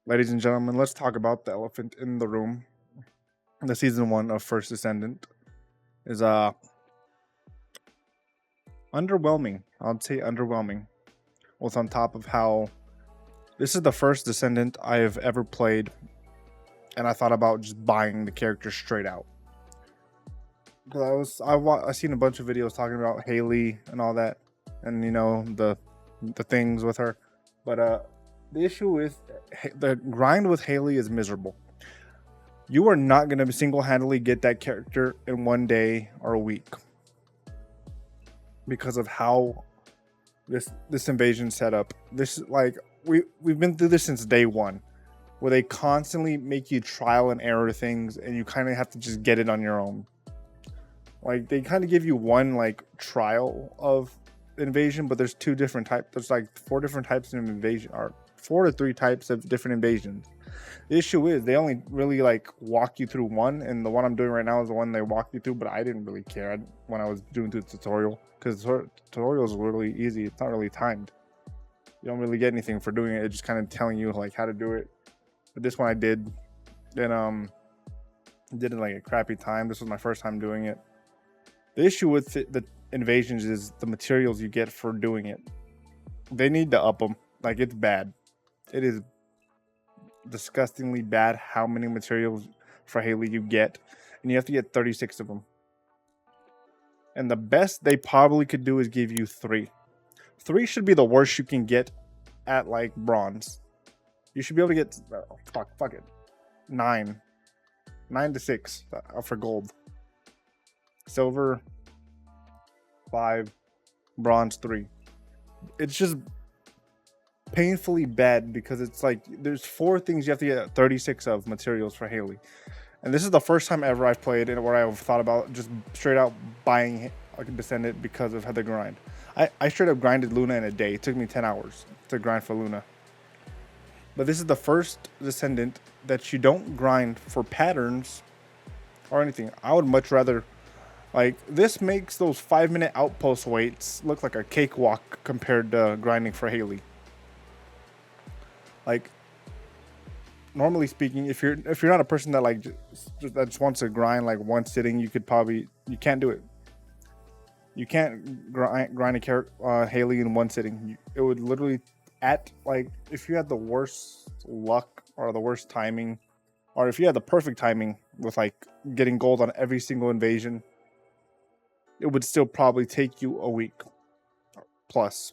Ladies and gentlemen, let's talk about the elephant in the room. The season one of First Descendant is underwhelming. I'd say underwhelming. With on top of how this is the first Descendant I have ever played, and I thought about just buying the character straight out. Because I seen a bunch of videos talking about Haley and all that, and the things with her, but the issue with the grind with Haley is miserable. You are not going to single-handedly get that character in one day or a week because of how this invasion set up. This like we've been through this since day one, where they constantly make you trial and error things, and you kind of have to just get it on your own. Like they kind of give you one like trial of invasion, but there's two different types. There's like four different types of invasion, or four to three types of different invasions. The issue is they only really like walk you through one, and the one I'm doing right now is the one they walk you through. But I didn't really care when I was doing the tutorial because the tutorial is really easy. It's not really timed. You don't really get anything for doing it. It's just kind of telling you like how to do it. But this one I did, and did it like a crappy time. This was my first time doing it. The issue with the invasions is the materials you get for doing it. They need to up them. Like it's bad. It is disgustingly bad how many materials for Haley you get, and you have to get 36 of them. And the best they probably could do is give you 3. 3 should be the worst you can get at like bronze. You should be able to get fuck it, 9 to 6 for gold, silver 5, bronze 3. It's just painfully bad because it's like there's 4 things you have to get 36 of materials for Haley, and this is the first time ever I've played it where I've thought about just straight out buying a Descendant because of how the grind. I straight up grinded Luna in a day. It took me 10 hours to grind for Luna, but this is the first Descendant that you don't grind for patterns or anything. I would much rather, like, this makes those 5-minute outpost waits look like a cakewalk compared to grinding for Haley. Like, normally speaking, if you're not a person that like just wants to grind like one sitting, you can't do it. You can't grind a character Haley in one sitting. It would literally, at like, if you had the worst luck or the worst timing, or if you had the perfect timing with like getting gold on every single invasion, it would still probably take you a week plus.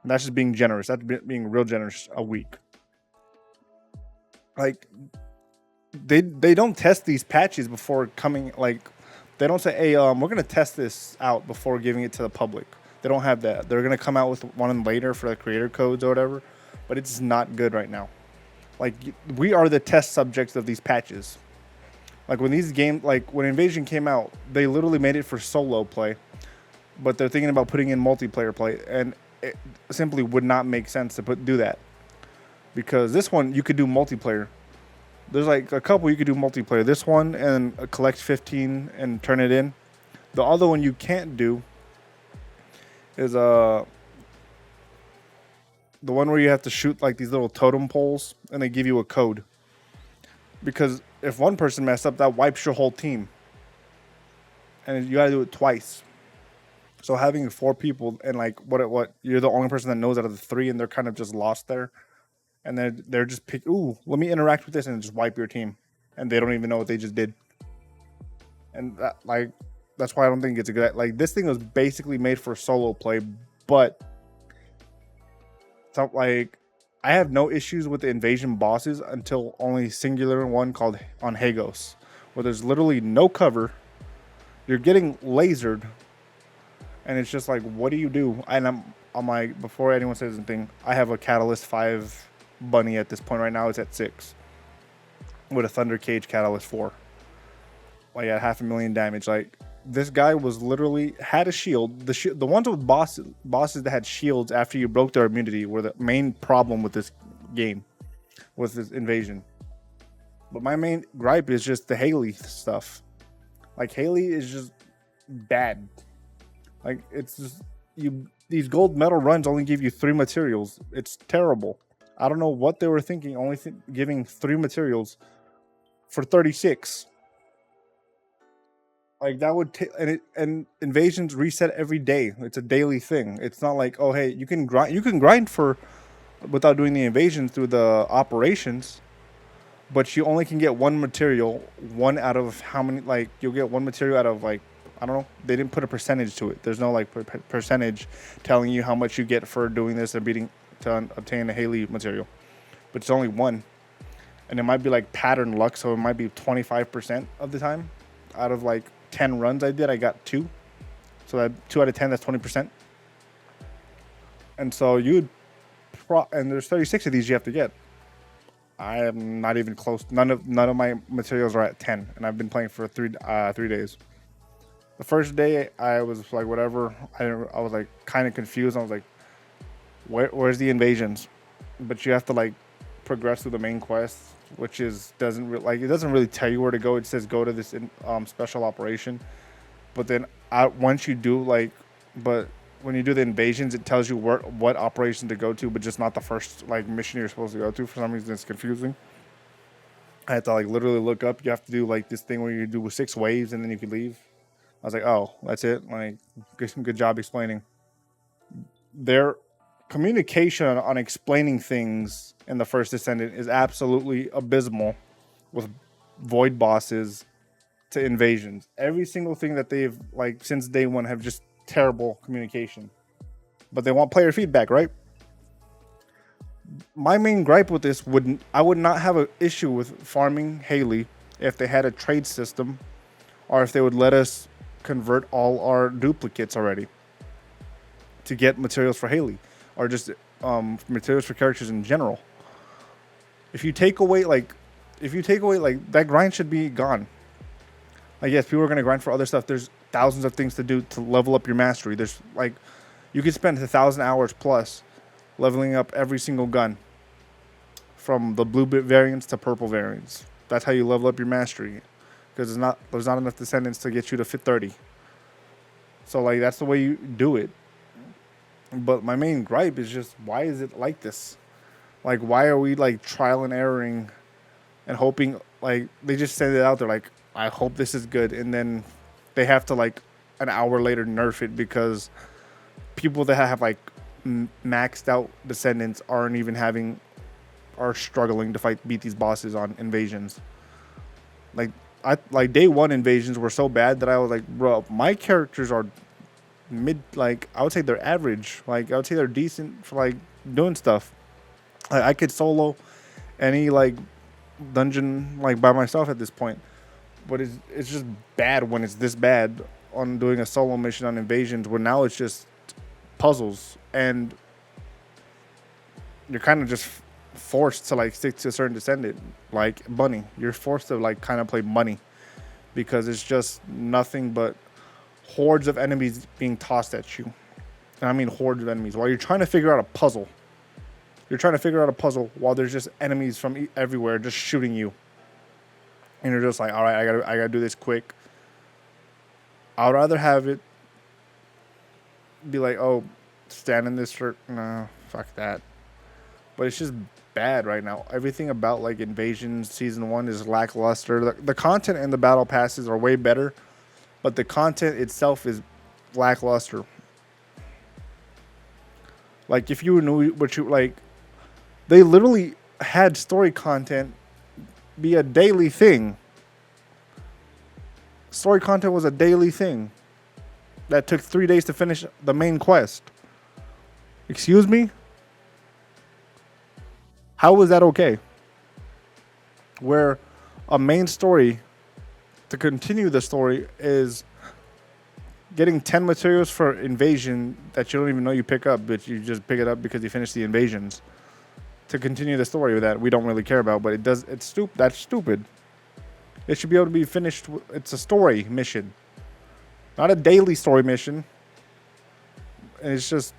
And that's just being generous. That's being real generous. A week. Like they don't test these patches before coming. Like they don't say, "Hey, we're gonna test this out before giving it to the public." They don't have that. They're gonna come out with one later for the creator codes or whatever. But it's not good right now. Like we are the test subjects of these patches. Like when these games, like when Invasion came out, they literally made it for solo play, but they're thinking about putting in multiplayer play, and it simply would not make sense to do that, because this one you could do multiplayer. There's like a couple you could do multiplayer. This one and collect 15 and turn it in. The other one you can't do is the one where you have to shoot like these little totem poles and they give you a code. Because if one person messed up, that wipes your whole team, and you gotta do it twice. So having 4 people and like what you're the only person that knows out of the 3, and they're kind of just lost there, and they're just pick. Ooh, let me interact with this and just wipe your team, and they don't even know what they just did. And that's why I don't think it's a good. Like this thing was basically made for solo play, but so, like I have no issues with the invasion bosses until only singular one called on Hagos, where there's literally no cover. You're getting lasered. And it's just like, what do you do? And I'm like, before anyone says anything, I have a Catalyst 5 bunny at this point right now. It's at 6 with a Thunder Cage Catalyst 4. Like at 500,000 damage. Like this guy was literally had a shield. The ones with bosses that had shields after you broke their immunity were the main problem with this game, with this invasion. But my main gripe is just the Haley stuff. Like Haley is just bad. Like it's just these gold medal runs only give you 3 materials. It's terrible. I don't know what they were thinking, only giving 3 materials for 36. Like that would take, and invasions reset every day. It's a daily thing. It's not like, oh hey, you can grind for without doing the invasion through the operations, but you only can get 1 material, one out of how many, like you'll get 1 material out of, like, I don't know, they didn't put a percentage to it. There's no like percentage telling you how much you get for doing this and beating to obtain a Haley material, but it's only one. And it might be like pattern luck, so it might be 25% of the time. Out of like 10 runs I did, I got 2. So that 2 out of 10, that's 20%. And so and there's 36 of these you have to get. I am not even close. None of my materials are at 10, and I've been playing for 3 days. The first day I was like, whatever. I was like kind of confused. I was like, where's the invasions? But you have to like progress through the main quest, which it doesn't really tell you where to go. It says go to this special operation, but then once you do but when you do the invasions, it tells you what operation to go to, but just not the first like mission you're supposed to go to. For some reason, it's confusing. I had to like literally look up. You have to do like this thing where you do 6 waves and then you can leave. I was like, oh, that's it. Like, good job explaining. Their communication on explaining things in the first Descendant is absolutely abysmal, with void bosses to invasions. Every single thing that they've like since day one have just terrible communication. But they want player feedback, right? My main gripe with this I would not have an issue with farming Haley if they had a trade system, or if they would let us convert all our duplicates already to get materials for Haley, or just materials for characters in general. If you take away that grind should be gone. Like, yes, people are gonna grind for other stuff. There's thousands of things to do to level up your mastery. There's like, you could spend 1,000 hours plus leveling up every single gun, from the blue bit variants to purple variants. That's how you level up your mastery, because there's not enough Descendants to get you to fit 30. So like that's the way you do it. But my main gripe is just, why is it like this? Like, why are we like trial and erroring and hoping, like they just send it out there like, I hope this is good, and then they have to like an hour later nerf it because people that have like maxed out Descendants are struggling to beat these bosses on invasions. Like day one invasions were so bad that I was like, bro, my characters are I would say they're average. Like, I would say they're decent for like doing stuff. I could solo any like dungeon like by myself at this point, but it's just bad when it's this bad on doing a solo mission on invasions, where now it's just puzzles and you're kind of just forced to like stick to a certain Descendant, like Bunny. You're forced to like kind of play Bunny because it's just nothing but hordes of enemies being tossed at you. And I mean hordes of enemies while you're trying to figure out a puzzle. You're trying to figure out a puzzle while there's just enemies from everywhere just shooting you. And you're just like, all right, I gotta do this quick. I'd rather have it be like, oh, stand in this for, no, fuck that. But it's just bad right now. Everything about like Invasion Season 1 is lackluster. The content and the battle passes are way better, but the content itself is lackluster. Like, if you knew what you like, they literally had story content be a daily thing. Story content was a daily thing that took 3 days to finish the main quest. Excuse me? How was that okay? Where a main story, to continue the story, is getting 10 materials for invasion that you don't even know you pick up, but you just pick it up because you finished the invasions. To continue the story that we don't really care about, but it's stupid. That's stupid. It should be able to be finished. It's a story mission, not a daily story mission. And it's just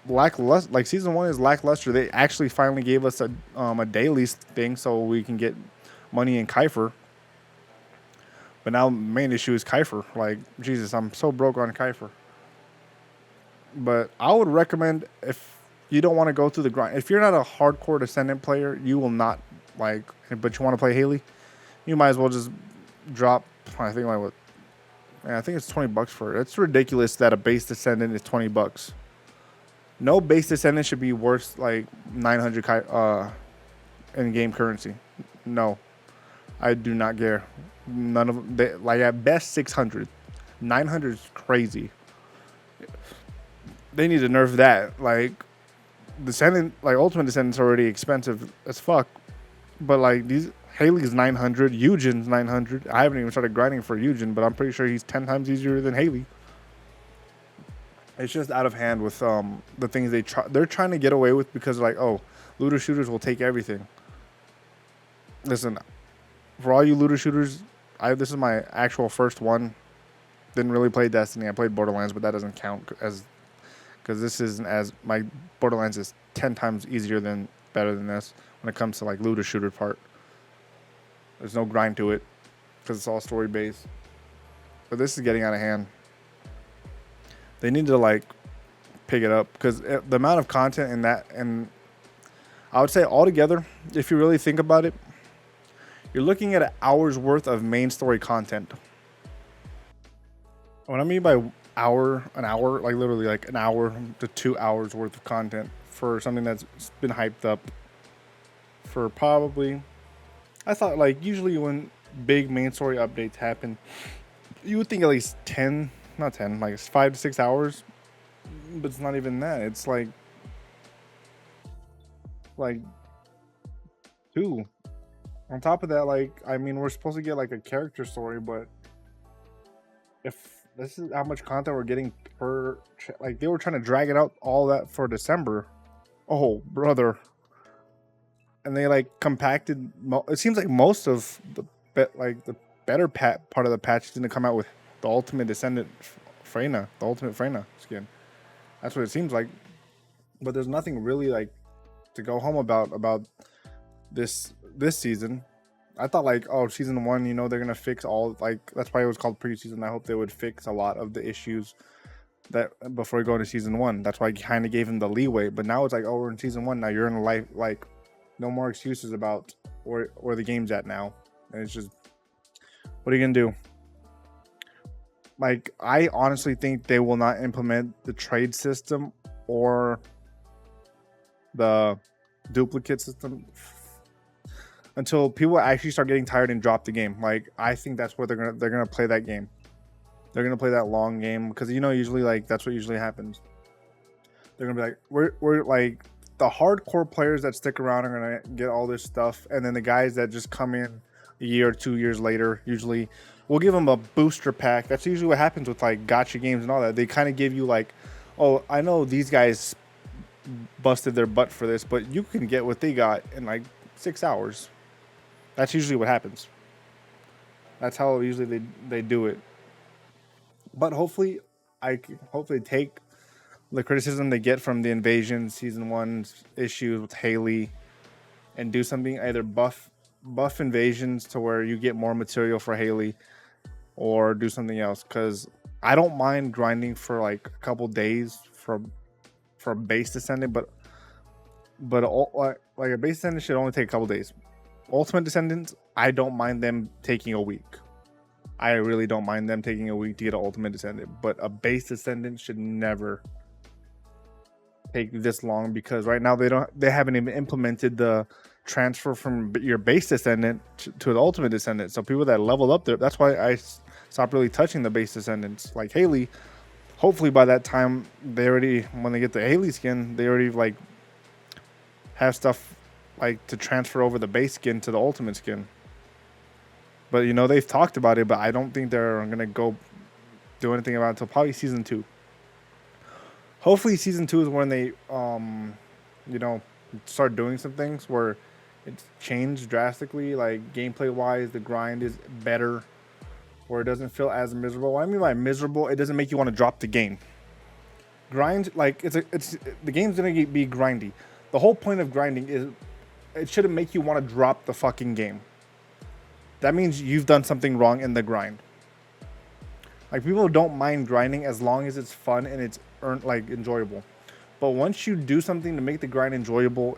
lackluster. Like, Season 1 is lackluster. They actually finally gave us a daily thing so we can get money in Kiefer. But now the main issue is Kiefer. Like, Jesus, I'm so broke on Kiefer. But I would recommend, if you don't want to go through the grind. If you're not a hardcore Descendant player, you will not like. But you want to play Haley, you might as well just drop. I think like what? Man, I think it's $20 for it. It's ridiculous that a base Descendant is $20. No base Descendant should be worth like 900 in game currency. No, I do not care. None of them. Like at best 600. 900 is crazy. They need to nerf that. Like Descendant, like Ultimate Descendant's already expensive as fuck. But like these Haley's 900, Eugen's 900. I haven't even started grinding for Eugen, but I'm pretty sure he's 10 times easier than Haley. It's just out of hand with the things they're trying to get away with because like, oh, looter shooters will take everything. Listen, for all you looter shooters, this is my actual first one. Didn't really play Destiny. I played Borderlands, but that doesn't count as because this isn't as my Borderlands is 10 times better than this when it comes to like looter shooter part. There's no grind to it because it's all story based. But this is getting out of hand. They need to like pick it up because the amount of content in that, and I would say altogether, if you really think about it, you're looking at an hour's worth of main story content. What I mean by an hour, like literally like an hour to 2 hours worth of content for something that's been hyped up for probably, I thought like usually when big main story updates happen, you would think at least 5 to 6 hours, but it's not even that. It's like 2. On top of that, like, I mean, we're supposed to get like a character story, but if this is how much content we're getting like they were trying to drag it out all that for December. Oh, brother. And they like compacted, it seems like most of the better part of the patch is going to come out with the Ultimate Descendant Freyna, the Ultimate Freyna skin. That's what it seems like. But there's nothing really like to go home about this season. I thought like, oh, season 1, you know, they're gonna fix all, like, that's why it was called preseason. I hope they would fix a lot of the issues that before we go into season 1. That's why I kind of gave him the leeway. But now it's like, oh, we're in season 1 now. You're in a life, like, no more excuses about where the game's at now. And it's just, what are you gonna do? Like, I honestly think they will not implement the trade system or the duplicate system until people actually start getting tired and drop the game. Like, I think that's what they're gonna play that game. They're gonna play that long game because, you know, usually like that's what usually happens. They're gonna be like, we're like, the hardcore players that stick around are gonna get all this stuff, and then the guys that just come in a year or 2 years later, usually we'll give them a booster pack. That's usually what happens with like gacha games and all that. They kind of give you like, oh, I know these guys busted their butt for this, but you can get what they got in like 6 hours. That's usually what happens. That's how usually they do it. But hopefully take the criticism they get from the Invasion Season 1's issues with Haley and do something, either buff Invasions to where you get more material for Haley, or do something else. Because I don't mind grinding for like a couple days for a base Descendant, but like a base Descendant should only take a couple days. Ultimate Descendants, I don't mind them taking a week. I really don't mind them taking a week to get an Ultimate Descendant, but a base Descendant should never take this long, because right now they haven't even implemented the transfer from your base Descendant to the Ultimate Descendant. So people that level up there, that's why I stopped really touching the base Descendants. Like Haley, hopefully by that time when they get the Haley skin, they already like have stuff like to transfer over the base skin to the Ultimate skin. But you know, they've talked about it, but I don't think they're gonna go do anything about it until probably season 2. Hopefully season 2 is when they you know, start doing some things where it's changed drastically, like gameplay wise, the grind is better, or it doesn't feel as miserable. What I mean by miserable, it doesn't make you want to drop the game. Grind, like it's the game's gonna be grindy. The whole point of grinding is it shouldn't make you want to drop the fucking game. That means you've done something wrong in the grind. Like, people don't mind grinding as long as it's fun and it's enjoyable. But once you do something to make the grind enjoyable,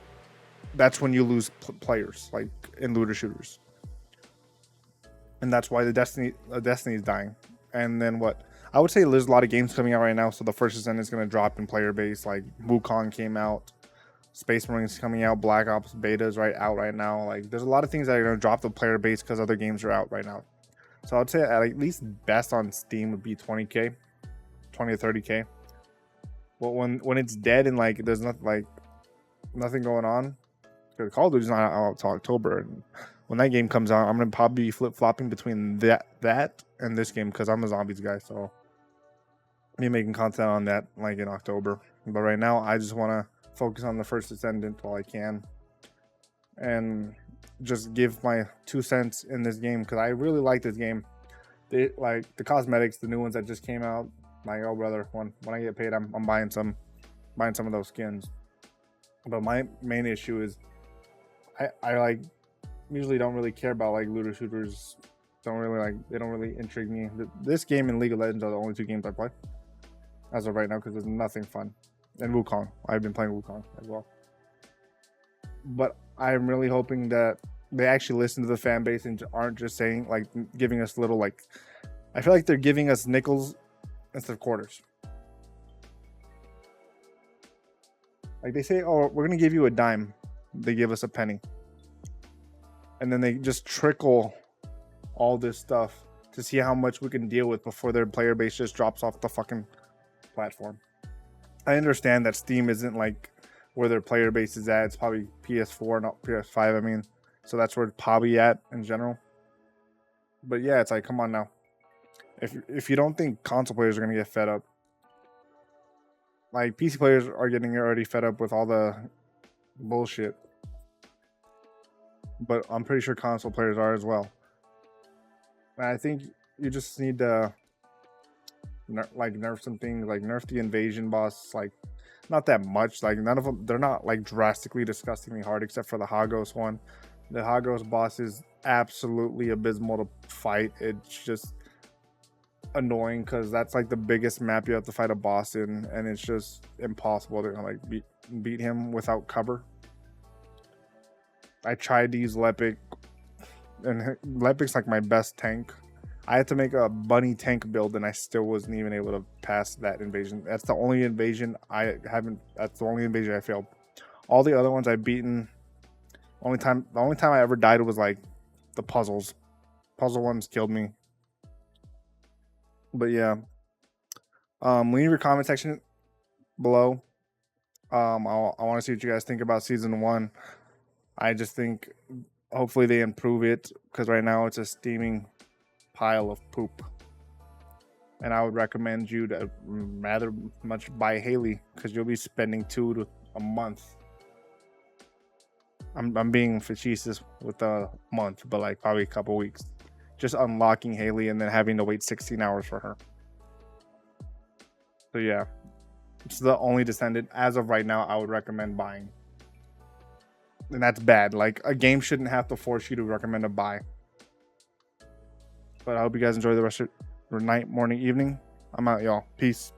that's when you lose players, like in looter shooters. And that's why the Destiny is dying. And then what? I would say there's a lot of games coming out right now. So the first Descendant is going to drop in player base. Like Wukong came out, Space Marines coming out, Black Ops betas out right now. Like there's a lot of things that are going to drop the player base because other games are out right now. So I'd say at least best on Steam would be 20K, 20 to 30K. But when it's dead and like there's nothing going on, because Call of Duty's not out until October. And when that game comes out, I'm gonna probably be flip-flopping between that and this game because I'm a zombies guy. So me making content on that like in October. But right now, I just want to focus on the first Descendant while I can, and just give my 2 cents in this game because I really like this game. They like the cosmetics, the new ones that just came out. Like, oh brother, when I get paid, I'm buying some of those skins. But my main issue is I like usually don't really care about like looter shooters. They don't really intrigue me. This game and League of Legends are the only 2 games I play as of right now because there's nothing fun. And Wukong, I've been playing Wukong as well. But I'm really hoping that they actually listen to the fan base and aren't just saying like giving us little like. I feel like they're giving us nickels instead of quarters. Like they say, oh, we're gonna give you a dime. They give us a penny. And then they just trickle all this stuff to see how much we can deal with before their player base just drops off the fucking platform. I understand that Steam isn't like where their player base is at. It's probably PS4, not PS5, I mean. So that's where it's probably at in general. But yeah, it's like, come on now. If you don't think console players are going to get fed up, like PC players are getting already fed up with all the bullshit. But I'm pretty sure console players are as well. And I think you just need to nerf some things, like nerf the invasion boss, like not that much. Like none of them, they're not like drastically disgustingly hard except for the Hagos one. The Hagos boss is absolutely abysmal to fight. It's just annoying because that's like the biggest map you have to fight a boss in, and it's just impossible to like beat him without cover. I tried to use Lepic, and Lepic's like my best tank. I had to make a bunny tank build, and I still wasn't even able to pass that invasion. That's the only invasion That's the only invasion I failed. All the other ones I've beaten. The only time I ever died was like the puzzles. Puzzle ones killed me. But yeah, leave your comment section below. I want to see what you guys think about season 1. I just think hopefully they improve it because right now it's a steaming pile of poop. And I would recommend you to rather much buy Haley because you'll be spending 2 to a month. I'm being facetious with a month, but like probably a couple weeks. Just unlocking Haley and then having to wait 16 hours for her. So yeah, it's the only Descendant as of right now I would recommend buying. And that's bad. Like a game shouldn't have to force you to recommend a buy. But I hope you guys enjoy the rest of your night, morning, evening. I'm out, y'all. Peace.